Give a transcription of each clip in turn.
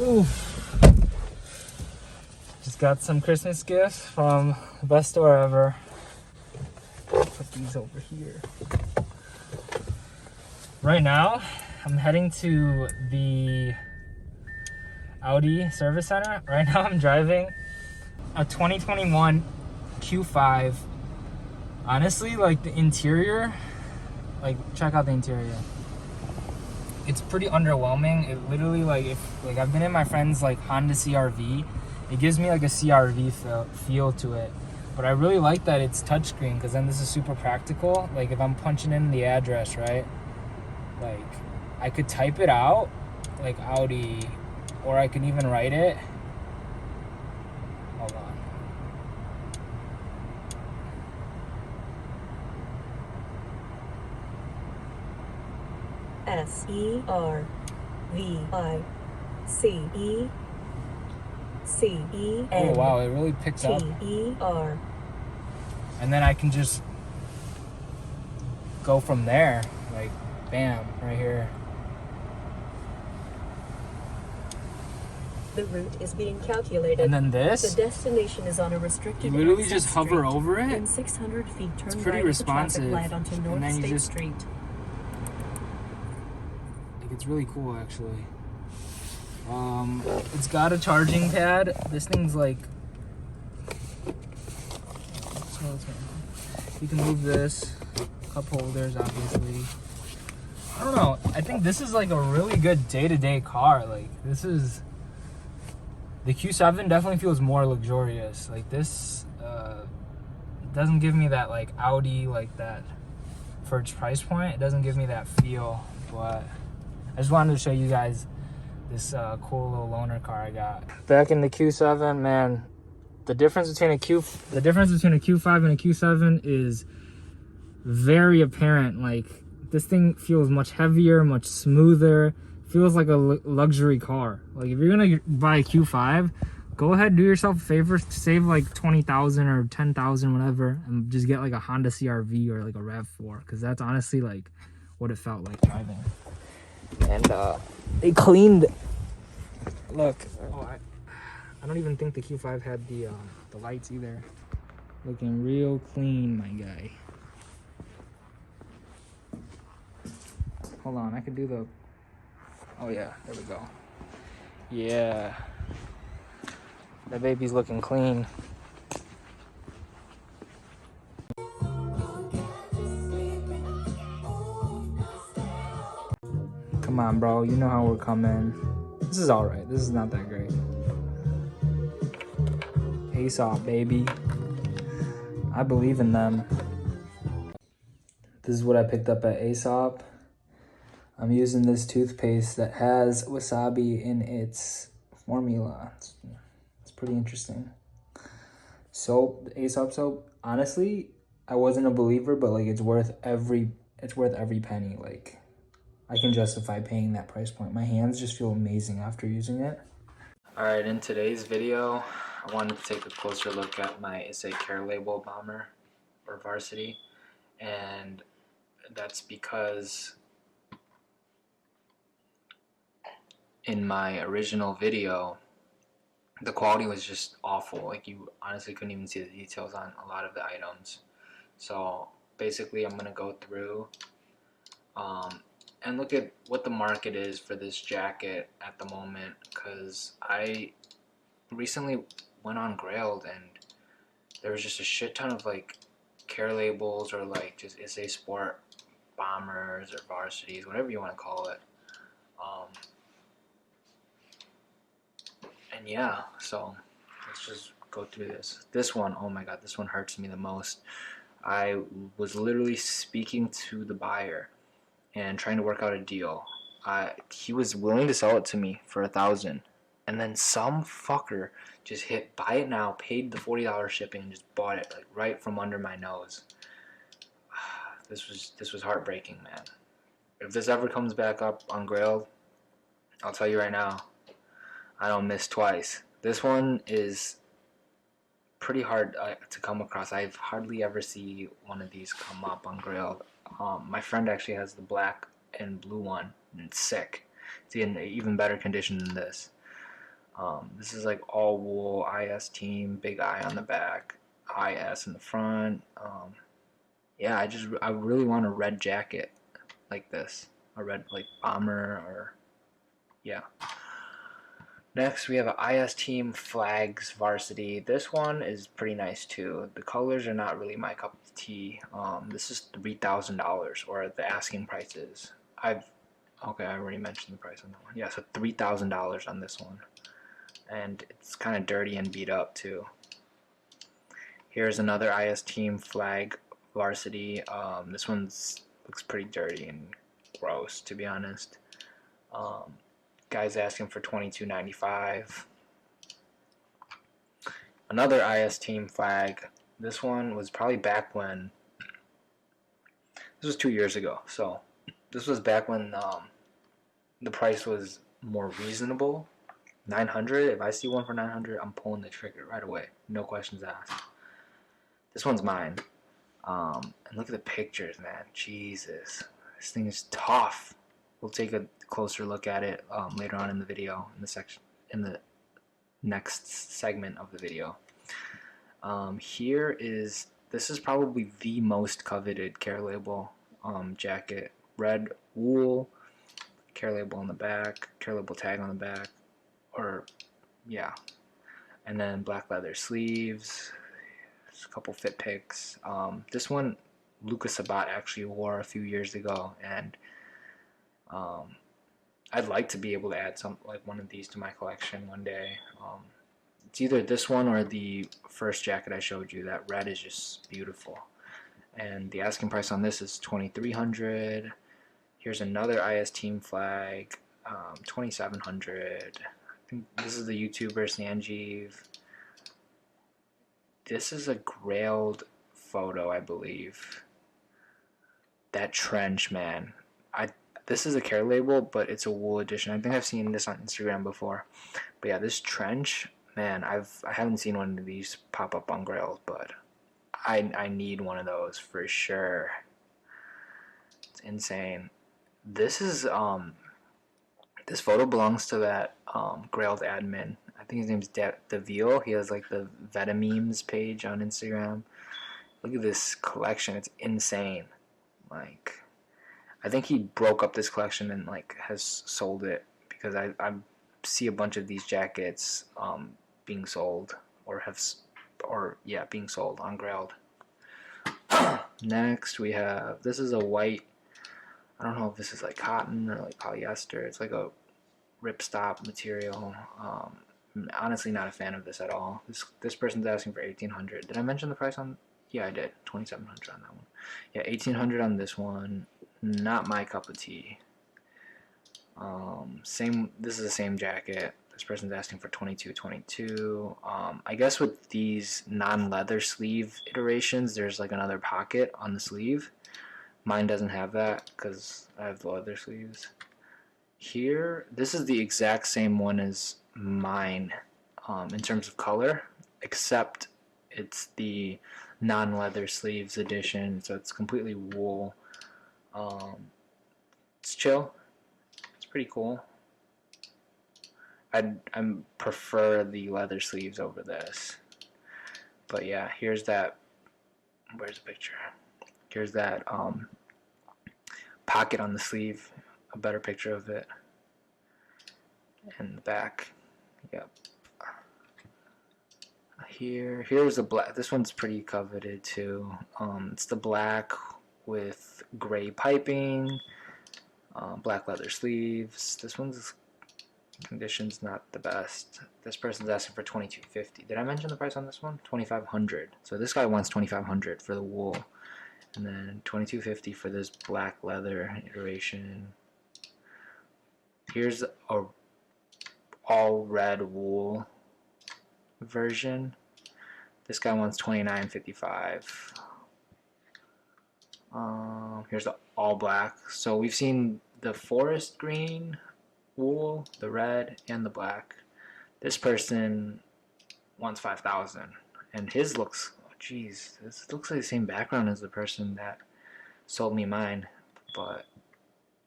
Oof. Just got some Christmas gifts from the best store ever. Put these over here. Right now, I'm heading to the Audi service center. Right now I'm driving a 2021 Q5. Honestly, like the interior, like check out the interior. It's pretty underwhelming. It literally, like, if I've been in my friend's like Honda CRV, it gives me like a CRV feel to it. But I really like that it's touchscreen, because then this is super practical. Like if I'm punching in the address, right? Like I could type it out, like Audi, or I can even write it. Hold on. SERVICECEN. Oh wow, it really picks up. TER. And then I can just go from there. Like bam, right here. The route is being calculated. And then this, the destination is on a restricted. you literally just hover over it. In 600 feet, turn it's pretty right responsive. at the traffic light onto North And then you State just, Street. like, it's really cool actually. It's got a charging pad. This thing's like, you can move this. Cup holders, obviously. I don't know. I think this is like a really good day-to-day car. Like this is, the Q7 definitely feels more luxurious. Like this, it doesn't give me that like Audi, like that for its price point. It doesn't give me that feel. But I just wanted to show you guys this cool little loaner car I got. Back in the Q7, man, the difference between a Q5 and a Q7 is very apparent. Like this thing feels much heavier, much smoother. Feels like a luxury car. Like if you're gonna buy a Q5, go ahead, do yourself a favor, save like 20,000 or 10,000, whatever, and just get like a Honda CRV or like a RAV4, because that's honestly like what it felt like driving. And they cleaned. Look, oh, I don't even think the Q5 had the lights either. Looking real clean, my guy. Hold on, I could do the. Oh yeah, there we go. Yeah, that baby's looking clean. Come on, bro, you know how we're coming. This is all right. This is not that great. Aesop, baby. I believe in them. This is what I picked up at Aesop. I'm using this toothpaste that has wasabi in its formula. It's pretty interesting. Soap, Aesop soap. Honestly, I wasn't a believer, but like it's worth every penny. Like I can justify paying that price point. My hands just feel amazing after using it. All right, in today's video, I wanted to take a closer look at my issey care label bomber or varsity, and that's because in my original video, the quality was just awful. Like you honestly couldn't even see the details on a lot of the items. So basically I'm gonna go through and look at what the market is for this jacket at the moment, because I recently went on Grailed and there was just a shit ton of like care labels or like just issey sport bombers or varsities, whatever you want to call it. And yeah, so let's just go through this. This one, oh my god, this one hurts me the most. I was literally speaking to the buyer and trying to work out a deal. He was willing to sell it to me for $1,000, and then some fucker just hit buy it now, paid the $40 shipping, and just bought it like right from under my nose. This was heartbreaking, man. If this ever comes back up on Grailed, I'll tell you right now, I don't miss twice. This one is pretty hard to come across. I've hardly ever see one of these come up on Grailed. My friend actually has the black and blue one, and it's sick. It's in even better condition than this. This is like all wool, IS team, big I on the back, IS in the front. Yeah, I really want a red jacket like this, a red like bomber or yeah. Next, we have an IS Team Flags Varsity. This one is pretty nice too. The colors are not really my cup of tea. This is $3,000, or the asking price is. Okay, I already mentioned the price on that one. Yeah, so $3,000 on this one, and it's kind of dirty and beat up too. Here's another IS Team Flag Varsity. This one's looks pretty dirty and gross, to be honest. Guy's asking for $22.95. Another IS Team Flag. This one was probably back when. This was 2 years ago, so this was back when the price was more reasonable. 900. If I see one for 900, I'm pulling the trigger right away. No questions asked. This one's mine. And look at the pictures, man. Jesus, this thing is tough. We'll take a closer look at it later on in the video, in the next segment of the video. This is probably the most coveted care label jacket. Red wool, care label on the back, care label tag on the back, or yeah, and then black leather sleeves. Just a couple fit pics. This one Lucas Sabat actually wore a few years ago, and I'd like to be able to add one of these to my collection one day. It's either this one or the first jacket I showed you. That red is just beautiful, and the asking price on this is $2,300. Here's another IS Team Flag, $2,700. I think this is the YouTuber Sanjeev. This is a Grailed photo, I believe. That trench, man. This is a care label, but it's a wool edition. I think I've seen this on Instagram before. But yeah, this trench, man, I haven't seen one of these pop up on Grailed, but I need one of those for sure. It's insane. This is this photo belongs to that Grailed admin. I think his name's Deville. He has like the Vetamemes page on Instagram. Look at this collection. It's insane. Like, I think he broke up this collection and like has sold it, because I see a bunch of these jackets being sold being sold on Grailed. Next we have, this is a white, I don't know if this is like cotton or like polyester. It's like a ripstop material. Honestly not a fan of this at all. This person's asking for $1,800. Did I mention the price on? Yeah, I did. $2,700 on that one. Yeah, $1,800 on this one. Not my cup of tea. This is the same jacket. This person's asking for $22.22. I guess with these non-leather sleeve iterations, there's like another pocket on the sleeve. Mine doesn't have that because I have the leather sleeves. Here, this is the exact same one as mine in terms of color, except it's the non-leather sleeves edition, so it's completely wool. It's chill. It's pretty cool. I prefer the leather sleeves over this. But yeah, here's that. Where's the picture? Here's that pocket on the sleeve. A better picture of it. And the back. Yep. Here's the black. This one's pretty coveted too. It's the black with gray piping, black leather sleeves. This one's condition's not the best. This person's asking for $2,250. Did I mention the price on this one? $2,500. So this guy wants $2,500 for the wool, and then $2,250 for this black leather iteration. Here's a all red wool version. This guy wants $29.55. Here's the all black. So we've seen the forest green wool, the red, and the black. This person wants $5,000, and his looks, oh geez, this looks like the same background as the person that sold me mine. But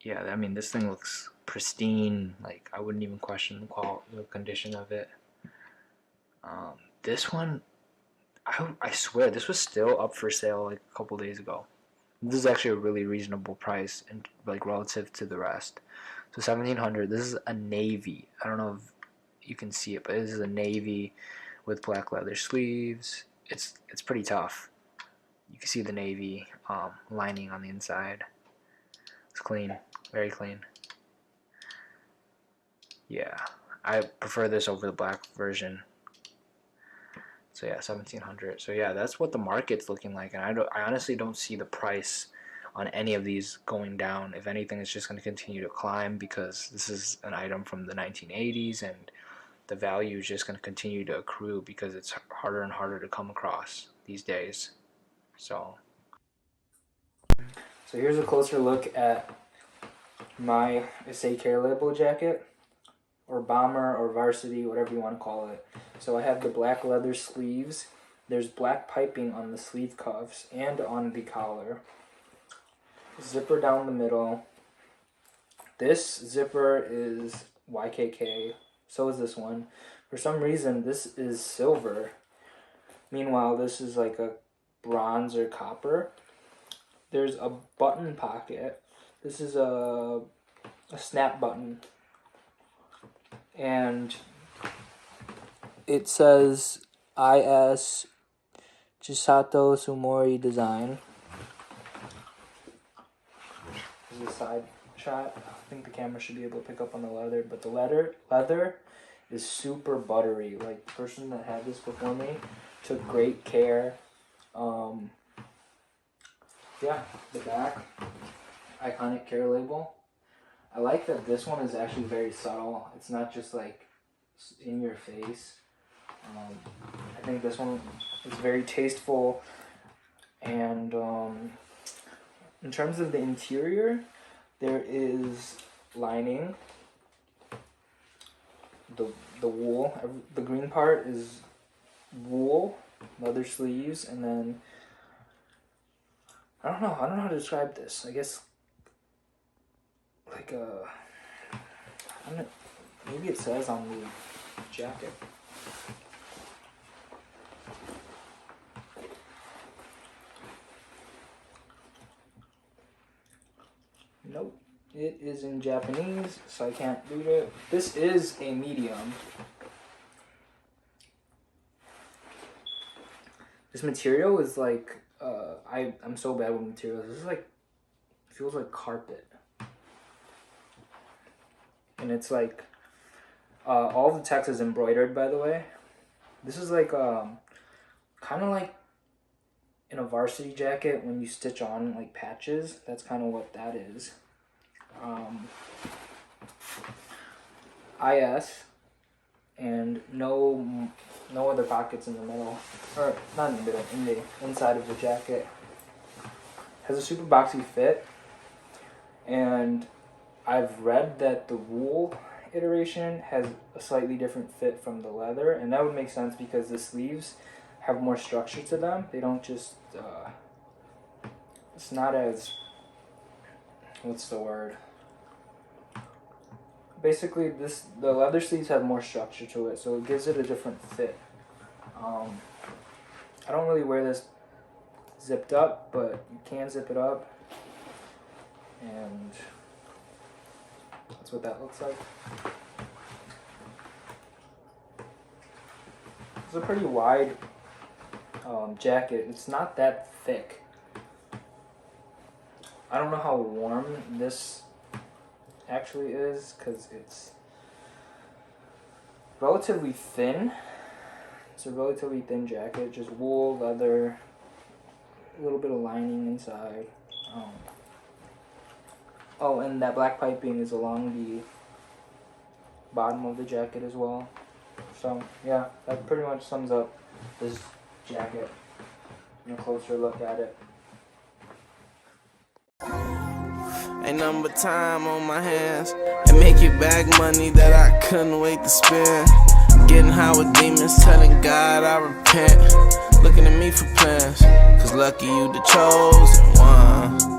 yeah, I mean, this thing looks pristine. Like, I wouldn't even question the condition of it. This one, I swear, this was still up for sale like a couple days ago. This is actually a really reasonable price and like relative to the rest. So $1,700. This is a navy. I don't know if you can see it, but this is a navy with black leather sleeves. It's pretty tough. You can see the navy lining on the inside. It's clean, very clean. Yeah, I prefer this over the black version. So yeah, $1,700. So yeah, that's what the market's looking like, and I honestly don't see the price on any of these going down. If anything, it's just going to continue to climb because this is an item from the 1980s, and the value is just going to continue to accrue because it's harder and harder to come across these days. So here's a closer look at my Issey care label jacket, or bomber, or varsity, whatever you want to call it. So I have the black leather sleeves. There's black piping on the sleeve cuffs and on the collar. Zipper down the middle. This zipper is YKK. So is this one. For some reason, this is silver. Meanwhile, this is like a bronze or copper. There's a button pocket. This is a snap button. And it says IS Chisato Sumori design. This is a side shot. I think the camera should be able to pick up on the leather, but the leather is super buttery. Like, the person that had this before me took great care. Yeah, the back, iconic care label. I like that this one is actually very subtle. It's not just like in your face. I think this one is very tasteful. And in terms of the interior, there is lining. The wool. The green part is wool, leather sleeves, and then I don't know how to describe this. I guess like maybe it says on the jacket. Nope, it is in Japanese, so I can't read it. This is a medium. This material is like I'm so bad with materials. This is like, feels like carpet. And it's like all the text is embroidered, by the way. This is like kind of like in a varsity jacket when you stitch on like patches. That's kind of what that is. IS, and no other pockets in the middle, or not in the middle, in the inside of the jacket. Has a super boxy fit, and I've read that the wool iteration has a slightly different fit from the leather, and that would make sense because the sleeves have more structure to them. They don't just it's not as, what's the word? Basically, the leather sleeves have more structure to it, so it gives it a different fit. I don't really wear this zipped up, but you can zip it up, and that's what that looks like. It's a pretty wide jacket. It's not that thick. I don't know how warm this actually is because it's relatively thin. It's a relatively thin jacket, just wool, leather, a little bit of lining inside. Oh, and that black piping is along the bottom of the jacket as well. So yeah, that pretty much sums up this jacket. And a closer look at it. Ain't nothing but time on my hands, and make it back money that I couldn't wait to spend. Getting high with demons, telling God I repent. Looking at me for plans, cause lucky you the chosen one.